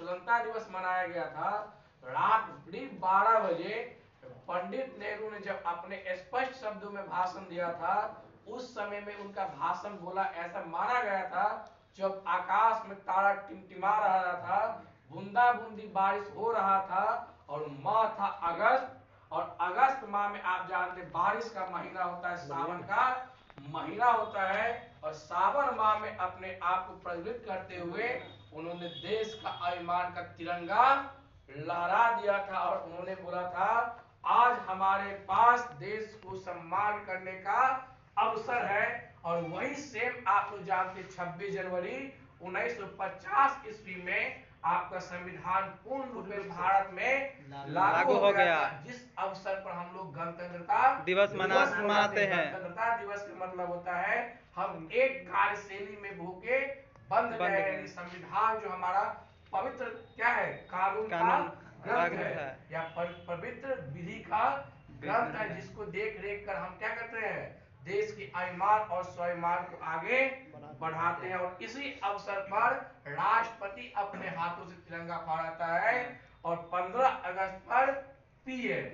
स्वतंत्रता दिवस मनाया गया था, रात 12 बजे पंडित नेहरू ने जब अपने स्पष्ट शब्दों में भाषण दिया था, उस समय में उनका भाषण बोला ऐसा माना गया था, जब आकाश में तारा टिमटिमा रहा था, बूंदा बूंदी बारिश हो रहा था, और माह था अगस्त, और अगस्त माह में आप जानते बारिश का महीना होता है, सावन का महीना होता है, और सावन माह में अपने आप को प्रज्वलित करते हुए उन्होंने देश का अभिमान का तिरंगा लहरा दिया था, और उन्होंने बोला था आज हमारे पास देश को सम्मान करने का अवसर है। और वही सेम आप लोग जानते 26 जनवरी 1950 ईस्वी में आपका संविधान पूर्ण रूप में भारत में लागू हो गया, जिस अवसर पर हम लोग गणतंत्रता दिवस मनाते हैं। गणतंत्रता दिवस का मतलब होता है हम एक कार्यशैली में भूखे बंद गए। संविधान जो हमारा पवित्र क्या है, कानून का ग्रंथ है, या पवित्र विधि का ग्रंथ है, जिसको देख रेख कर हम क्या करते हैं, देश की अभिमान और स्वाभिमान को आगे बढ़ाते हैं। और इसी अवसर पर राष्ट्रपति अपने हाथों से तिरंगा फहराता है, और 15 अगस्त पर पीएम।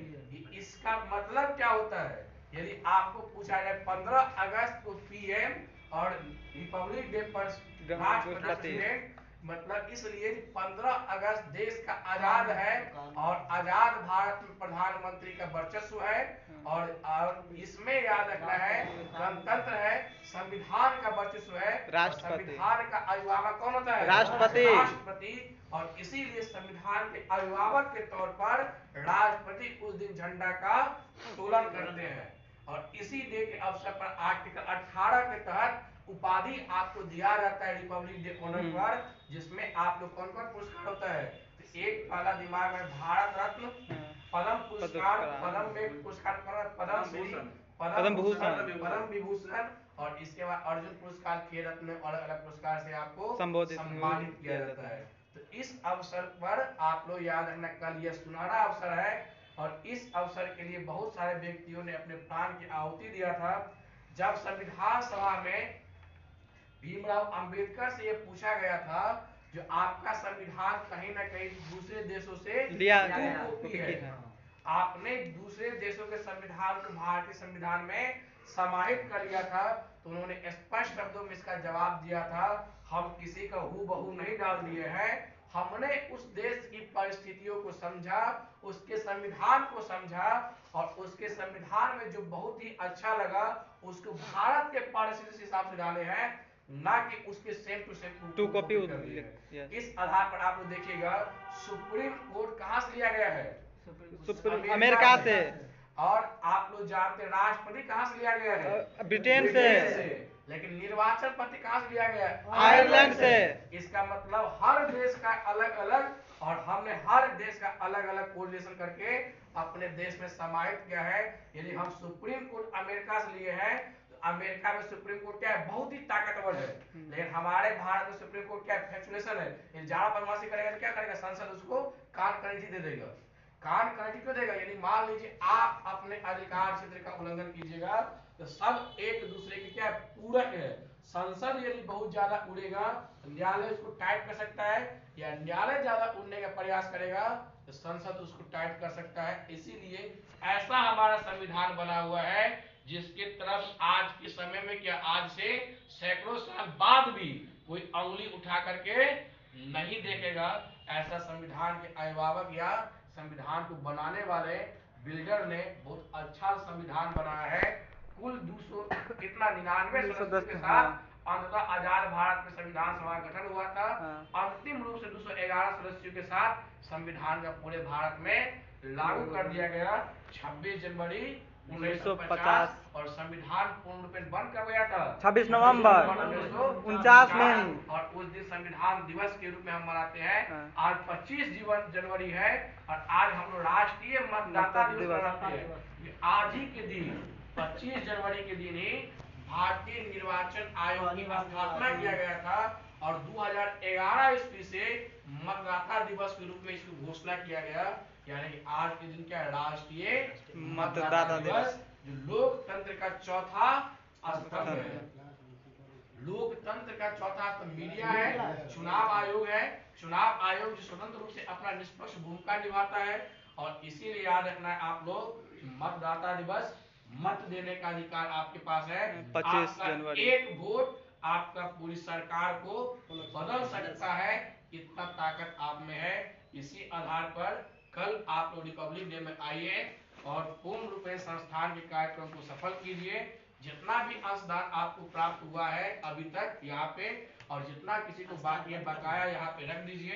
इसका मतलब क्या होता है, यदि आपको पूछा जाए 15 अगस्त को पीएम और रिपब्लिक डे पर राष्ट्रपति, मतलब इसलिए 15 अगस्त देश का आजाद है, और आजाद भारत में प्रधानमंत्री का वर्चस्व है, और इसमें याद रखना है गणतंत्र है, संविधान का वर्चस्व है, संविधान का अभिभावक कौन होता है, राष्ट्रपति। और इसीलिए संविधान के अभिभावक के तौर पर राष्ट्रपति उस दिन झंडा का उत्तोलन करते हैं। और इसी डे के अवसर पर आर्टिकल 18 के तहत उपाधि आपको दिया जाता है रिपब्लिक डे ऑनर पर, जिसमें आप लोग कौन कौन पुरस्कार होता है, तो एक पहला दिमाग में भारत रत्न, पद्म पुरस्कार, पद्म में पुरस्कार, पद्म विभूषण, और इसके बाद अर्जुन पुरस्कार, खेल रत्न में अलग अलग पुरस्कार से आपको सम्मानित किया जाता है। तो इस अवसर पर आप लोग याद रखना, कल यह सुनहरा अवसर है, और इस अवसर के लिए बहुत सारे व्यक्तियों ने अपने प्राण की आहुति दिया था। जब संविधान सभा में भीमराव अंबेडकर से यह पूछा गया था, जो आपका संविधान कहीं ना कहीं दूसरे देशों से लिया कॉपी है, आपने दूसरे देशों के संविधान को भारतीय संविधान में समाहित कर लिया था, तो उन्होंने स्पष्ट शब्दों में इसका जवाब दिया था, हम किसी का हूबहू नहीं डाल दिए हैं, हमने उस देश की परिस्थितियों को समझा, उसके संविधान को समझा, और उसके संविधान में जो बहुत ही अच्छा लगा उसको भारत के परिस्थिति के हिसाब से डाले हैं, ना कि उसके same to same to copy कर दिए हैं। इस आधार पर आप लोग देखिएगा सुप्रीम कोर्ट कहां से लिया गया है, अमेरिका से, और आप लोग जानते हैं राष्ट्रपति कहां से लिया गया है, ब्रिटेन से, लेकिन निर्वाचन पत्र कहां से लिया गया है, आयरलैंड से। इसका मतलब हर देश का अलग अलग, और हमने हर देश का अलग अलग कोऑर्डिनेशन करके अपने देश में समाहित किया है। यदि हम सुप्रीम कोर्ट अमेरिका से लिए हैं, तो अमेरिका में सुप्रीम कोर्ट क्या है, बहुत ही ताकतवर है, लेकिन हमारे भारत में सुप्रीम कोर्ट क्या फैक्चुलेशन है, यदि ज्यादा बदमाशी करेगा तो क्या करेगा, संसद उसको कान करेंसी दे देगा। कान करेंसी क्यों देगा, यदि मान लीजिए आप अपने अधिकार क्षेत्र का उल्लंघन कीजिएगा, तो सब एक दूसरे के क्या पूरक है। संसद यदि बहुत ज्यादा उड़ेगा तो न्यायालय उसको टाइट कर सकता है, या न्यायालय ज्यादा उड़ने का प्रयास करेगा तो संसद उसको टाइट कर सकता है। इसीलिए ऐसा हमारा संविधान बना हुआ है, जिसके तरफ आज के समय में क्या, आज से सैकड़ों साल बाद भी कोई उंगली उठा करके नहीं देखेगा। ऐसा संविधान के अभिभावक या संविधान को बनाने वाले बिल्डर ने बहुत अच्छा संविधान बनाया है। कुल 200 कितना 99 सदस्यों के साथ अंततः आजाद भारत में संविधान सभा गठन हुआ था। अंतिम रूप से 211 सदस्यों के साथ संविधान का पूरे भारत में लागू कर दिया गया 26 जनवरी 1950, और संविधान पूर्ण रूप में बंद कर गया था 26 नवंबर 1949 में, और उस दिन संविधान दिवस के रूप में हम मनाते हैं। आज 25 जनवरी है, और आज हम लोग राष्ट्रीय मतदाता दिवस मनाते हैं। आज ही के दिन 25 जनवरी के दिन ही भारतीय निर्वाचन आयोग की स्थापना किया गया था, और 2011 ईस्वी से मतदाता दिवस के रूप में इसकी घोषणा किया गया। यानी आज के दिन क्या है, राष्ट्रीय मतदाता दिवस, जो लोकतंत्र का चौथा स्तंभ है। लोकतंत्र का चौथा स्तंभ मीडिया है, चुनाव आयोग है, चुनाव आयोग जो स्वतंत्र रूप से अपना निष्पक्ष भूमिका निभाता है, और इसीलिए याद रखना है आप लोग, मतदाता दिवस, मत देने का अधिकार आपके पास है। 25 जनवरी। एक वोट आपका पूरी सरकार को बदल सकता है, इतना ताकत आप में है। इसी आधार पर कल आप लोग रिपब्लिक डे में आइए और पूर्ण रूप से संस्थान के कार्यक्रम को सफल कीजिए। जितना भी अंशदान आपको प्राप्त हुआ है अभी तक यहाँ पे, और जितना किसी को बाकी है बकाया यहाँ पे रख दीजिए।